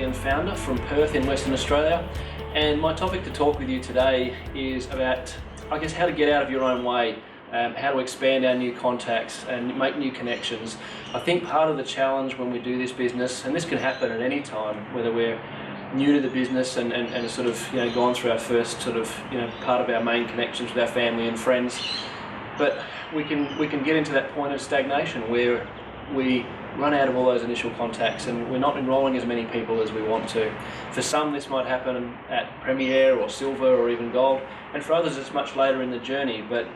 and founder from Perth in Western Australia, and my topic to talk with you today is about, I guess, how to get out of your own way, how to expand our new contacts and make new connections. I think part of the challenge when we do this business, and this can happen at any time, whether we're new to the business and sort of gone through our first sort of part of our main connections with our family and friends, but we can get into that point of stagnation where we run out of all those initial contacts and we're not enrolling as many people as we want to. For some this might happen at Premier or Silver or even Gold, and for others it's much later in the journey, but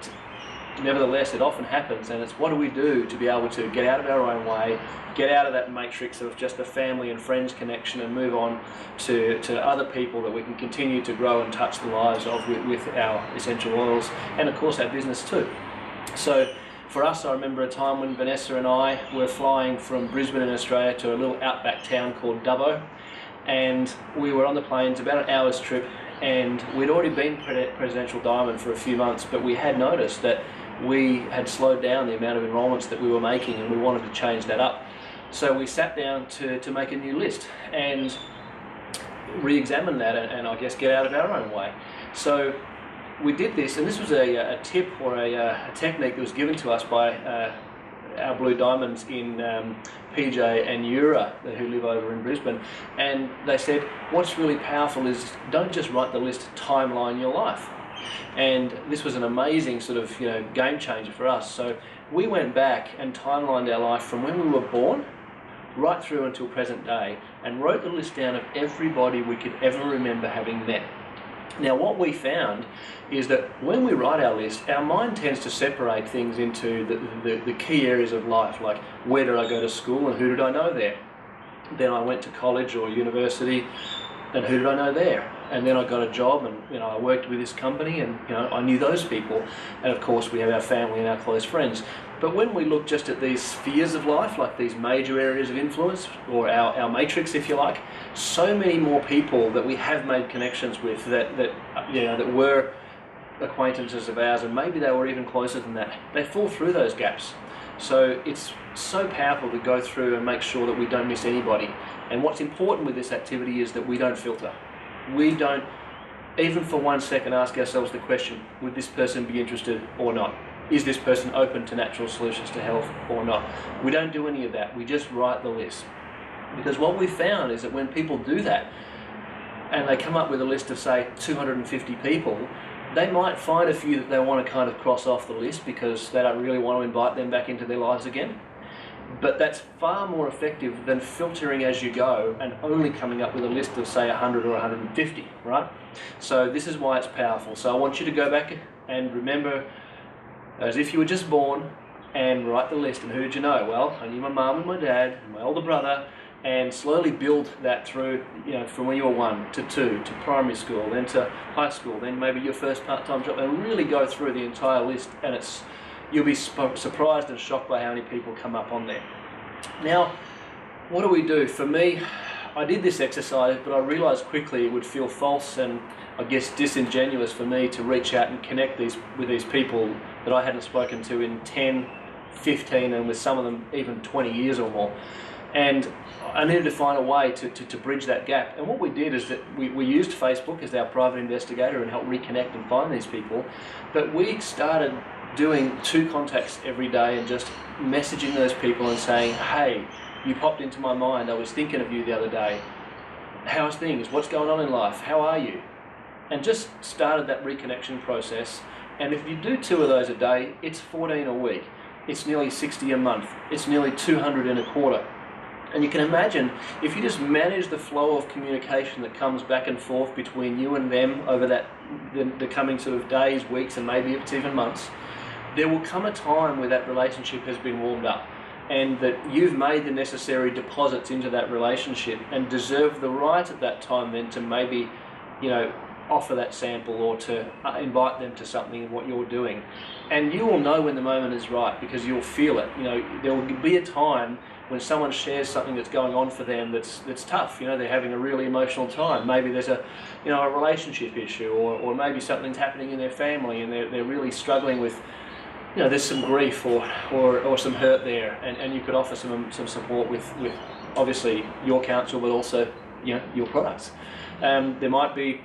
nevertheless it often happens. And it's what do we do to be able to get out of our own way, get out of that matrix of just a family and friends connection and move on to other people that we can continue to grow and touch the lives of with our essential oils, and of course our business too. So for us, I remember a time when Vanessa and I were flying from Brisbane in Australia to a little outback town called Dubbo, and we were on the plane. It's about an hour's trip, and we'd already been Presidential Diamond for a few months, but we had noticed that we had slowed down the amount of enrolments that we were making, and we wanted to change that up. So we sat down to make a new list and re-examine that and I guess get out of our own way. So we did this, and this was a tip or a technique that was given to us by our Blue Diamonds in PJ and Yura, who live over in Brisbane. And they said, what's really powerful is don't just write the list, timeline your life. And this was an amazing sort of game changer for us. So we went back and timelined our life from when we were born right through until present day, and wrote the list down of everybody we could ever remember having met. Now what we found is that when we write our list, our mind tends to separate things into the key areas of life, like where did I go to school and who did I know there? Then I went to college or university, and who did I know there? And then I got a job, and I worked with this company, and I knew those people. And of course we have our family and our close friends. But when we look just at these spheres of life, like these major areas of influence, or our matrix if you like, so many more people that we have made connections with that were acquaintances of ours, and maybe they were even closer than that, they fall through those gaps. So it's so powerful to go through and make sure that we don't miss anybody. And what's important with this activity is that we don't filter. We don't even for 1 second ask ourselves the question, would this person be interested or not? Is this person open to natural solutions to health or not? We don't do any of that. We just write the list. Because what we found is that when people do that and they come up with a list of, say, 250 people, they might find a few that they want to kind of cross off the list because they don't really want to invite them back into their lives again. But that's far more effective than filtering as you go and only coming up with a list of, say, 100 or 150, right? So this is why it's powerful. So I want you to go back and remember as if you were just born and write the list. And who did you know? Well, I knew my mum and my dad and my older brother, and slowly build that through, from when you were 1 to 2 to primary school, then to high school, then maybe your first part-time job, and really go through the entire list. And you'll be surprised and shocked by how many people come up on there. Now, what do we do? For me, I did this exercise, but I realized quickly it would feel false and I guess disingenuous for me to reach out and connect with these people that I hadn't spoken to in 10, 15, and with some of them even 20 years or more. And I needed to find a way to bridge that gap. And what we did is that we used Facebook as our private investigator and helped reconnect and find these people. But we started doing 2 contacts every day and just messaging those people and saying, hey, you popped into my mind, I was thinking of you the other day. How's things? What's going on in life? How are you? And just started that reconnection process. And if you do 2 of those a day, it's 14 a week. It's nearly 60 a month. It's nearly 200 in a quarter. And you can imagine, if you just manage the flow of communication that comes back and forth between you and them over the coming sort of days, weeks, and maybe it's even months, there will come a time where that relationship has been warmed up, and that you've made the necessary deposits into that relationship and deserve the right at that time then to maybe, offer that sample or to invite them to something in what you're doing. And you will know when the moment is right because you'll feel it. There will be a time when someone shares something that's going on for them that's tough. They're having a really emotional time. Maybe there's a relationship issue, or maybe something's happening in their family and they're really struggling with, there's some grief or some hurt there, and you could offer some support with obviously your counsel, but also your products. There might be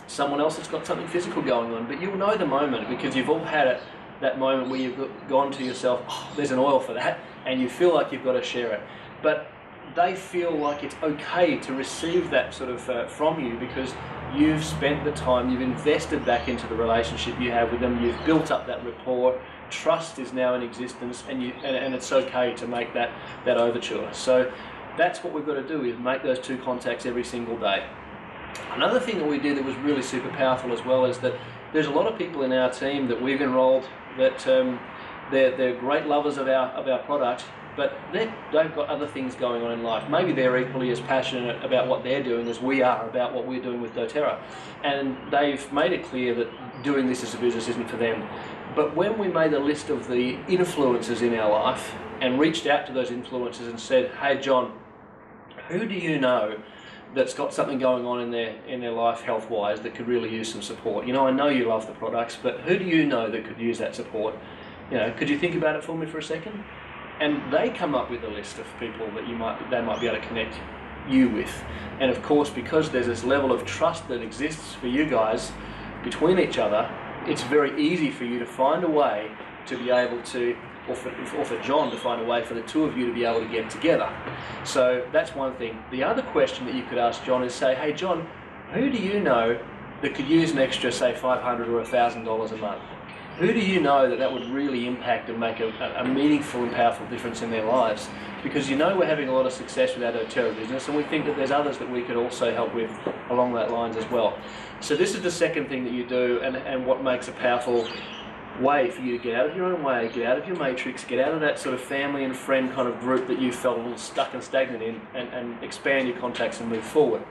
someone else that's got something physical going on, but you'll know the moment because you've all had it, that moment where you've gone to yourself, oh, there's an oil for that, and you feel like you've got to share it. But they feel like it's okay to receive that sort of from you because you've spent the time, you've invested back into the relationship you have with them, you've built up that rapport, trust is now in existence, and it's okay to make that overture. So that's what we've got to do, is make those 2 contacts every single day. Another thing that we do that was really super powerful as well is that there's a lot of people in our team that we've enrolled that they're great lovers of our product, but they've got other things going on in life. Maybe they're equally as passionate about what they're doing as we are about what we're doing with doTERRA. And they've made it clear that doing this as a business isn't for them. But when we made a list of the influencers in our life and reached out to those influencers and said, hey John, who do you know that's got something going on in their life health-wise that could really use some support? I know you love the products, but who do you know that could use that support? Could you think about it for me for a second? And they come up with a list of people that they might be able to connect you with. And of course, because there's this level of trust that exists for you guys between each other, it's very easy for you to find a way to be able to, or for John to find a way for the 2 of you to be able to get together. So that's one thing. The other question that you could ask John is say, hey John, who do you know that could use an extra, say, $500 or $1,000 a month? Who do you know that would really impact and make a meaningful and powerful difference in their lives? Because we're having a lot of success with our doTERRA business, and we think that there's others that we could also help with along that lines as well. So this is the second thing that you do, and what makes a powerful way for you to get out of your own way, get out of your matrix, get out of that sort of family and friend kind of group that you felt a little stuck and stagnant in, and expand your contacts and move forward.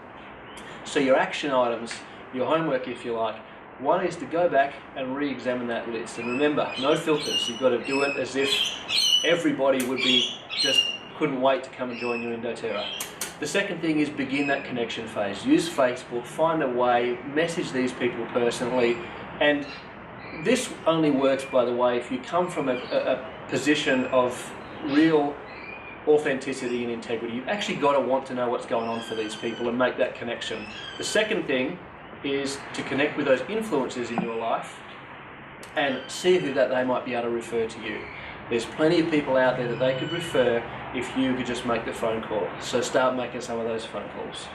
So your action items, your homework if you like, one is to go back and re-examine that list. And remember, no filters. You've got to do it as if everybody would be couldn't wait to come and join you in doTERRA. The second thing is begin that connection phase. Use Facebook, find a way, message these people personally. And this only works, by the way, if you come from a position of real authenticity and integrity. You've actually got to want to know what's going on for these people and make that connection. The second thing is to connect with those influencers in your life and see who that they might be able to refer to you. There's plenty of people out there that they could refer if you could just make the phone call. So start making some of those phone calls.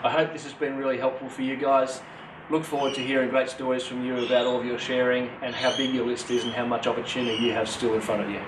I hope this has been really helpful for you guys. Look forward to hearing great stories from you about all of your sharing and how big your list is and how much opportunity you have still in front of you.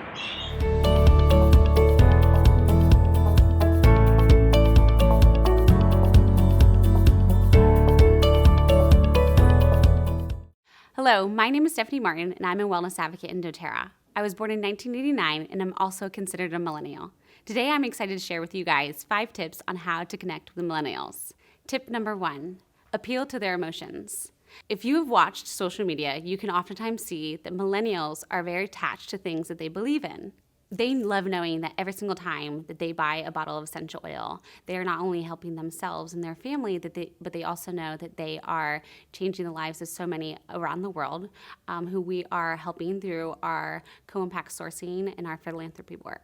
Hello, my name is Stephanie Martin, and I'm a wellness advocate in doTERRA. I was born in 1989, and I'm also considered a millennial. Today, I'm excited to share with you guys 5 tips on how to connect with millennials. Tip number 1, appeal to their emotions. If you have watched social media, you can oftentimes see that millennials are very attached to things that they believe in. They love knowing that every single time that they buy a bottle of essential oil, they are not only helping themselves and their family, but they also know that they are changing the lives of so many around the world who we are helping through our co-impact sourcing and our philanthropy work.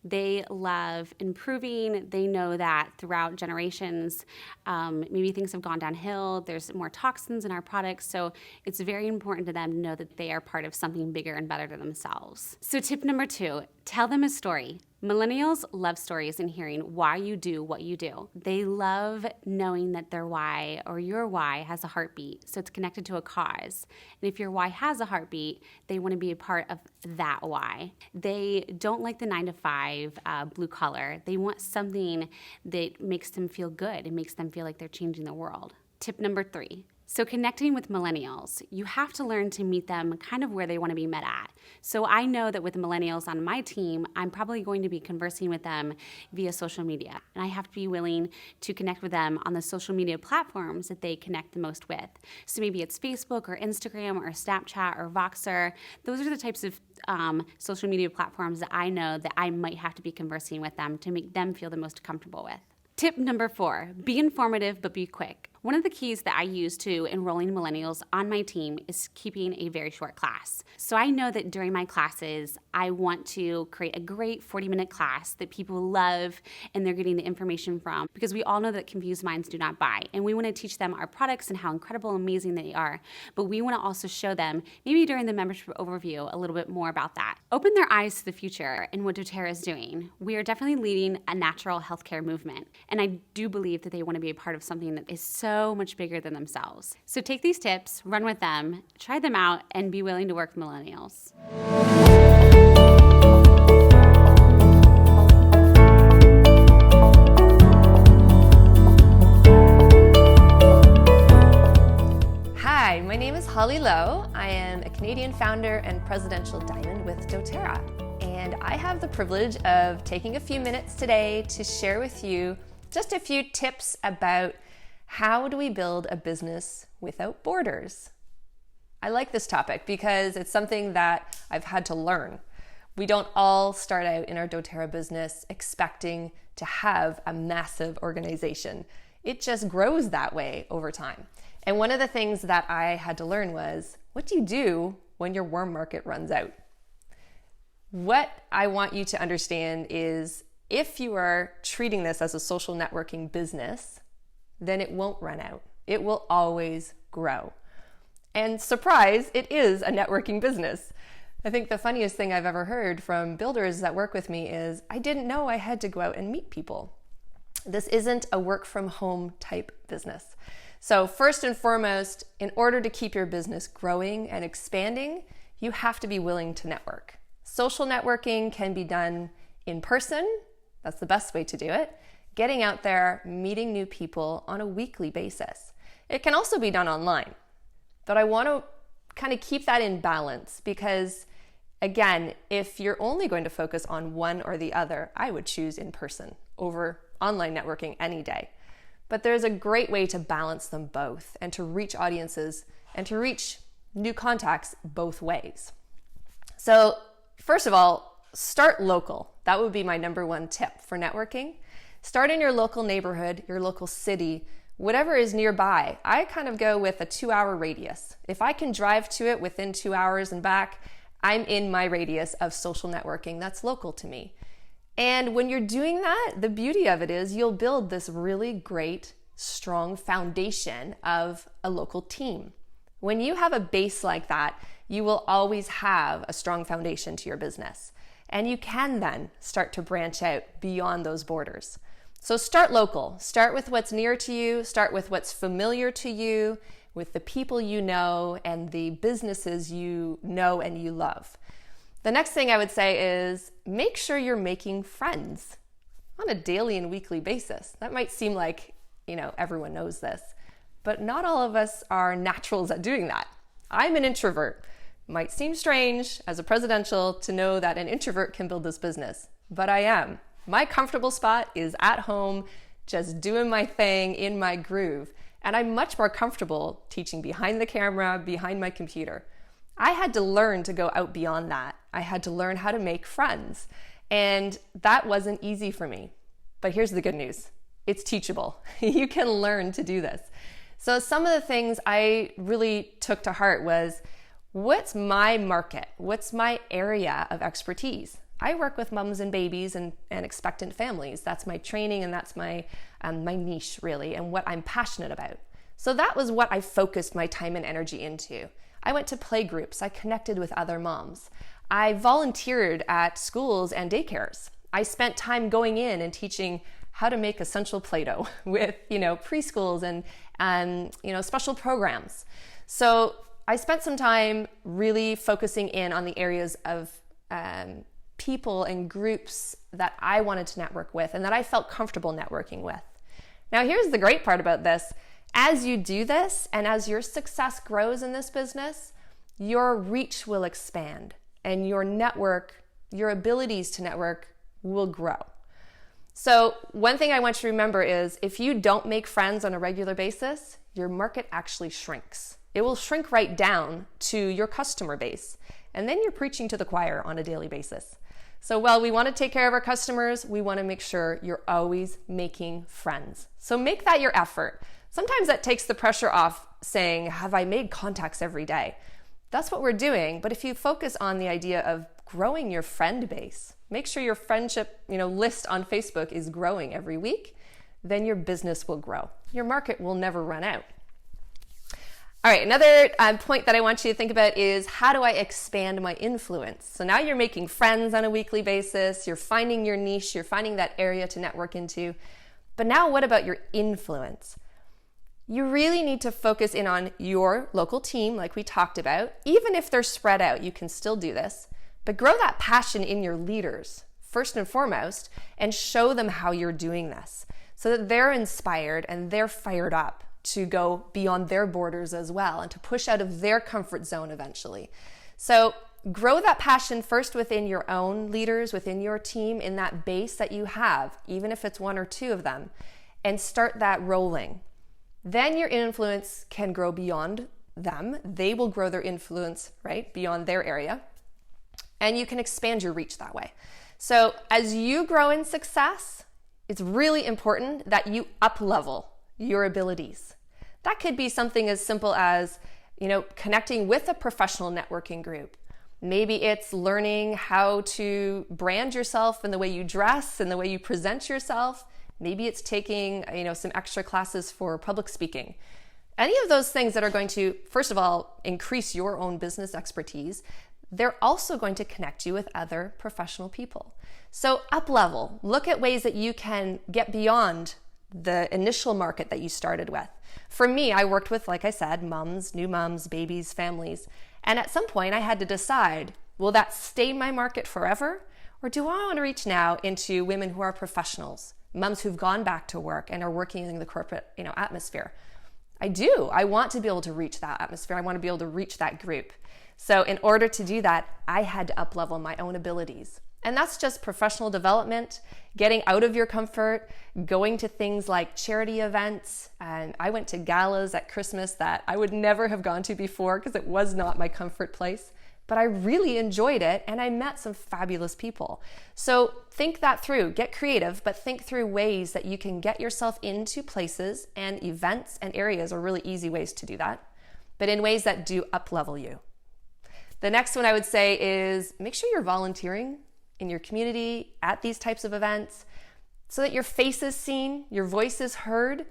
They love improving. They know that throughout generations, maybe things have gone downhill. There's more toxins in our products. So it's very important to them to know that they are part of something bigger and better than themselves. So tip number 2, tell them a story. Millennials love stories and hearing why you do what you do. They love knowing that their why or your why has a heartbeat, so it's connected to a cause. And if your why has a heartbeat, they want to be a part of that why. They don't like the 9-to-5 blue collar. They want something that makes them feel good and makes them feel like they're changing the world. Tip number 3. So connecting with millennials, you have to learn to meet them kind of where they want to be met at. So I know that with millennials on my team, I'm probably going to be conversing with them via social media. And I have to be willing to connect with them on the social media platforms that they connect the most with. So maybe it's Facebook or Instagram or Snapchat or Voxer. Those are the types of social media platforms that I know that I might have to be conversing with them to make them feel the most comfortable with. Tip number 4, be informative but be quick. One of the keys that I use to enrolling millennials on my team is keeping a very short class. So I know that during my classes, I want to create a great 40-minute class that people love and they're getting the information from, because we all know that confused minds do not buy. And we want to teach them our products and how incredible and amazing they are. But we want to also show them, maybe during the membership overview, a little bit more about that. Open their eyes to the future and what doTERRA is doing. We are definitely leading a natural healthcare movement. And I do believe that they want to be a part of something that is so much bigger than themselves. So take these tips, run with them, try them out, and be willing to work with millennials. Hi, my name is Holly Lowe. I am a Canadian founder and presidential diamond with doTERRA. And I have the privilege of taking a few minutes today to share with you just a few tips about how do we build a business without borders. I like this topic because it's something that I've had to learn. We don't all start out in our doTERRA business expecting to have a massive organization. It just grows that way over time. And one of the things that I had to learn was, what do you do when your warm market runs out? What I want you to understand is, if you are treating this as a social networking business, then it won't run out. It will always grow. And surprise, it is a networking business. I think the funniest thing I've ever heard from builders that work with me is, I didn't know I had to go out and meet people. This isn't a work from home type business. So first and foremost, in order to keep your business growing and expanding, you have to be willing to network. Social networking can be done in person. That's the best way to do it. Getting out there, meeting new people on a weekly basis. It can also be done online. But I want to kind of keep that in balance because, again, if you're only going to focus on one or the other, I would choose in person over online networking any day. But there's a great way to balance them both and to reach audiences and to reach new contacts both ways. So first of all, start local. That would be my number one tip for networking. Start in your local neighborhood, your local city, whatever is nearby. I kind of go with a 2-hour radius. If I can drive to it within 2 hours and back, I'm in my radius of social networking that's local to me. And when you're doing that, the beauty of it is you'll build this really great, strong foundation of a local team. When you have a base like that, you will always have a strong foundation to your business. And you can then start to branch out beyond those borders. So start local. Start with what's near to you. Start with what's familiar to you, with the people you know and the businesses you know and you love. The next thing I would say is make sure you're making friends on a daily and weekly basis. That might seem like, everyone knows this, but not all of us are naturals at doing that. I'm an introvert. Might seem strange as a presidential to know that an introvert can build this business, but I am. My comfortable spot is at home, just doing my thing in my groove. And I'm much more comfortable teaching behind the camera, behind my computer. I had to learn to go out beyond that. I had to learn how to make friends. And that wasn't easy for me. But here's the good news. It's teachable. You can learn to do this. So some of the things I really took to heart was, what's my market? What's my area of expertise? I work with mums and babies and expectant families. That's my training and that's my niche really, and what I'm passionate about. So that was what I focused my time and energy into. I went to play groups. I connected with other moms. I volunteered at schools and daycares. I spent time going in and teaching how to make essential Play-Doh with, preschools and special programs. So I spent some time really focusing in on the areas of people and groups that I wanted to network with and that I felt comfortable networking with. Now, here's the great part about this. As you do this and as your success grows in this business, your reach will expand and your network, your abilities to network will grow. So one thing I want you to remember is, if you don't make friends on a regular basis, your market actually shrinks. It will shrink right down to your customer base. And then you're preaching to the choir on a daily basis. So while we want to take care of our customers, we want to make sure you're always making friends. So make that your effort. Sometimes that takes the pressure off saying, have I made contacts every day? That's what we're doing. But if you focus on the idea of growing your friend base, make sure your friendship, list on Facebook is growing every week, then your business will grow. Your market will never run out. All right, another point that I want you to think about is, how do I expand my influence? So now you're making friends on a weekly basis, you're finding your niche, you're finding that area to network into. But now what about your influence? You really need to focus in on your local team, like we talked about. Even if they're spread out, you can still do this. But grow that passion in your leaders, first and foremost, and show them how you're doing this so that they're inspired and they're fired up to go beyond their borders as well and to push out of their comfort zone eventually. So grow that passion first within your own leaders, within your team, in that base that you have, even if it's one or two of them, and start that rolling. Then your influence can grow beyond them. They will grow their influence, right, beyond their area. And you can expand your reach that way. So as you grow in success, it's really important that you up-level your abilities. That could be something as simple as, connecting with a professional networking group. Maybe it's learning how to brand yourself in the way you dress and the way you present yourself. Maybe it's taking, some extra classes for public speaking. Any of those things that are going to, first of all, increase your own business expertise, they're also going to connect you with other professional people. So up-level, look at ways that you can get beyond the initial market that you started with. For me, I worked with, like I said, moms, new moms, babies, families. And at some point I had to decide, will that stay my market forever? Or do I want to reach now into women who are professionals, moms who've gone back to work and are working in the corporate, atmosphere? I do. I want to be able to reach that atmosphere. I want to be able to reach that group. So in order to do that, I had to up-level my own abilities. And that's just professional development, getting out of your comfort, going to things like charity events. And I went to galas at Christmas that I would never have gone to before because it was not my comfort place. But I really enjoyed it and I met some fabulous people. So think that through, get creative, but think through ways that you can get yourself into places, and events and areas are really easy ways to do that, but in ways that do up-level you. The next one I would say is make sure you're volunteering in your community at these types of events so that your face is seen, your voice is heard.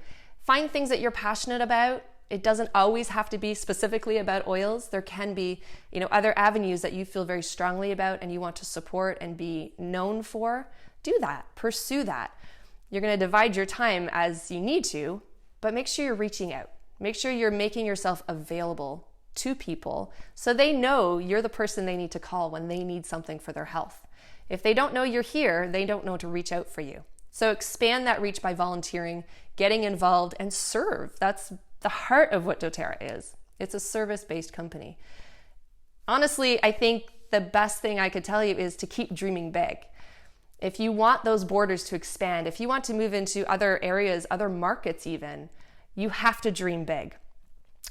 Find things that you're passionate about. It doesn't always have to be specifically about oils. There can be, other avenues that you feel very strongly about and you want to support and be known for. Do that, pursue that. You're going to divide your time as you need to, but make sure you're reaching out. Make sure you're making yourself available to people so they know you're the person they need to call when they need something for their health. If they don't know you're here, they don't know to reach out for you. So expand that reach by volunteering, getting involved, and serve. That's the heart of what doTERRA is. It's a service-based company. Honestly, I think the best thing I could tell you is to keep dreaming big. If you want those borders to expand, if you want to move into other areas, other markets even, you have to dream big.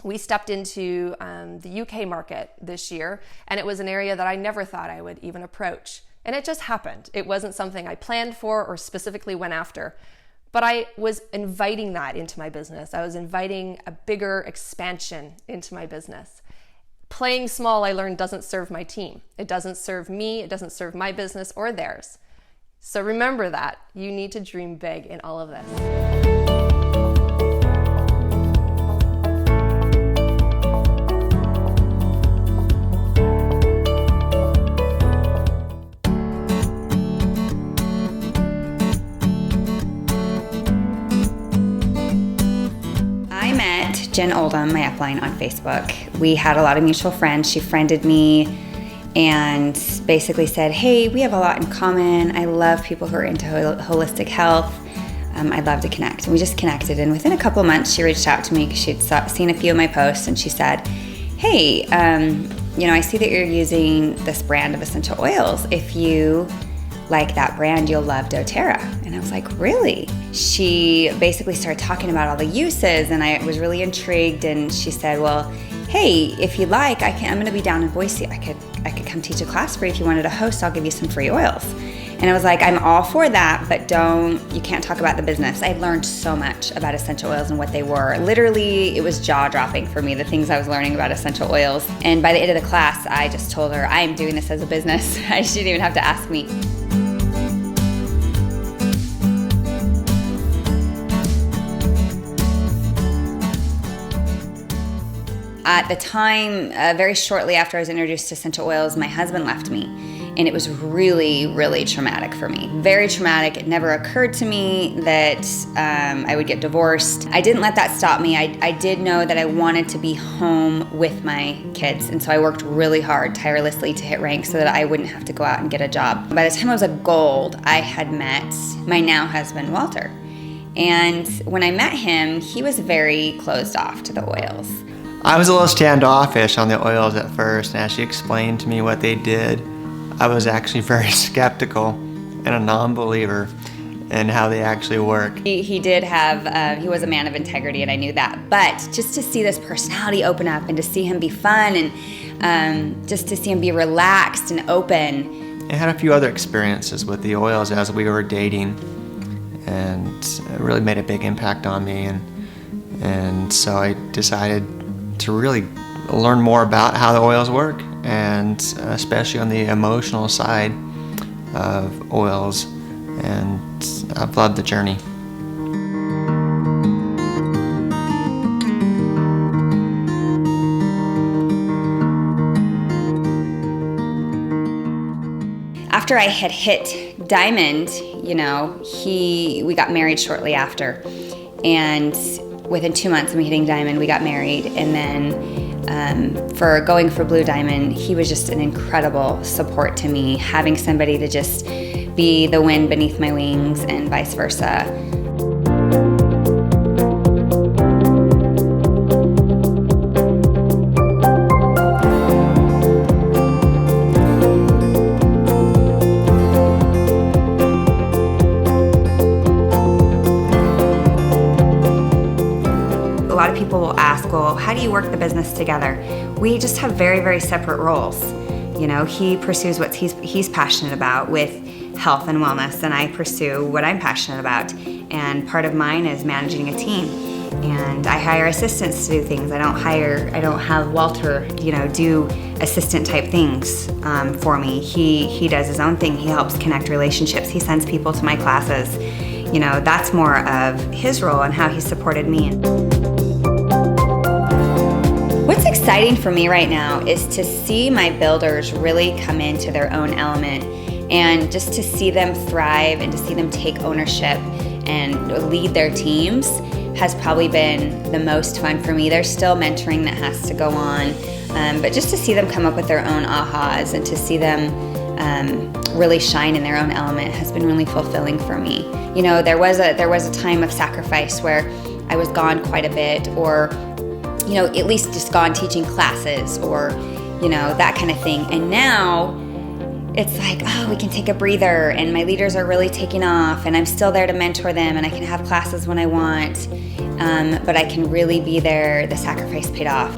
We stepped into the UK market this year, and it was an area that I never thought I would even approach. And it just happened. It wasn't something I planned for or specifically went after. But I was inviting that into my business. I was inviting a bigger expansion into my business. Playing small, I learned, doesn't serve my team. It doesn't serve me. It doesn't serve my business or theirs. So remember that. You need to dream big in all of this. Jen Oldham, my upline on Facebook. We had a lot of mutual friends. She friended me and basically said, hey, we have a lot in common. I love people who are into holistic health. I'd love to connect. And we just connected. And within a couple months, she reached out to me because she'd seen a few of my posts, and she said, hey, I see that you're using this brand of essential oils. If you like that brand, you'll love doTERRA. And I was like, really? She basically started talking about all the uses, and I was really intrigued. And she said, well, hey, if you'd like, I'm going to be down in Boise. I could come teach a class for you. If you wanted to host, I'll give you some free oils. And I was like, I'm all for that, but you can't talk about the business. I learned so much about essential oils and what they were. Literally, it was jaw-dropping for me, the things I was learning about essential oils. And by the end of the class, I just told her, I am doing this as a business. She didn't even have to ask me. At the time, very shortly after I was introduced to essential oils, my husband left me. And it was really, really traumatic for me. Very traumatic. It never occurred to me that I would get divorced. I didn't let that stop me. I did know that I wanted to be home with my kids. And so I worked really hard, tirelessly to hit rank so that I wouldn't have to go out and get a job. By the time I was a gold, I had met my now husband, Walter. And when I met him, he was very closed off to the oils. I was a little standoffish on the oils at first, and as she explained to me what they did, I was actually very skeptical and a non-believer in how they actually work. He did have, he was a man of integrity, and I knew that. But just to see this personality open up and to see him be fun and just to see him be relaxed and open. I had a few other experiences with the oils as we were dating, and it really made a big impact on me. And so I decided to really learn more about how the oils work, and especially on the emotional side of oils, and I've loved the journey. After I had hit Diamond, we got married shortly after, and within 2 months of me hitting Diamond, we got married. And then for going for Blue Diamond, he was just an incredible support to me, having somebody to just be the wind beneath my wings and vice versa. A lot of people will ask, well, how do you work the business together? We just have very, very separate roles. He pursues what he's passionate about with health and wellness, and I pursue what I'm passionate about. And part of mine is managing a team. And I hire assistants to do things. I don't have Walter, do assistant type things for me. He does his own thing. He helps connect relationships. He sends people to my classes. That's more of his role and how he supported me. What's exciting for me right now is to see my builders really come into their own element, and just to see them thrive and to see them take ownership and lead their teams has probably been the most fun for me. There's still mentoring that has to go on, but just to see them come up with their own ahas and to see them really shine in their own element has been really fulfilling for me. There was a time of sacrifice where I was gone quite a bit, or at least just gone teaching classes, or that kind of thing. And now it's like, oh, we can take a breather, and my leaders are really taking off, and I'm still there to mentor them, and I can have classes when I want, but I can really be there. The sacrifice paid off.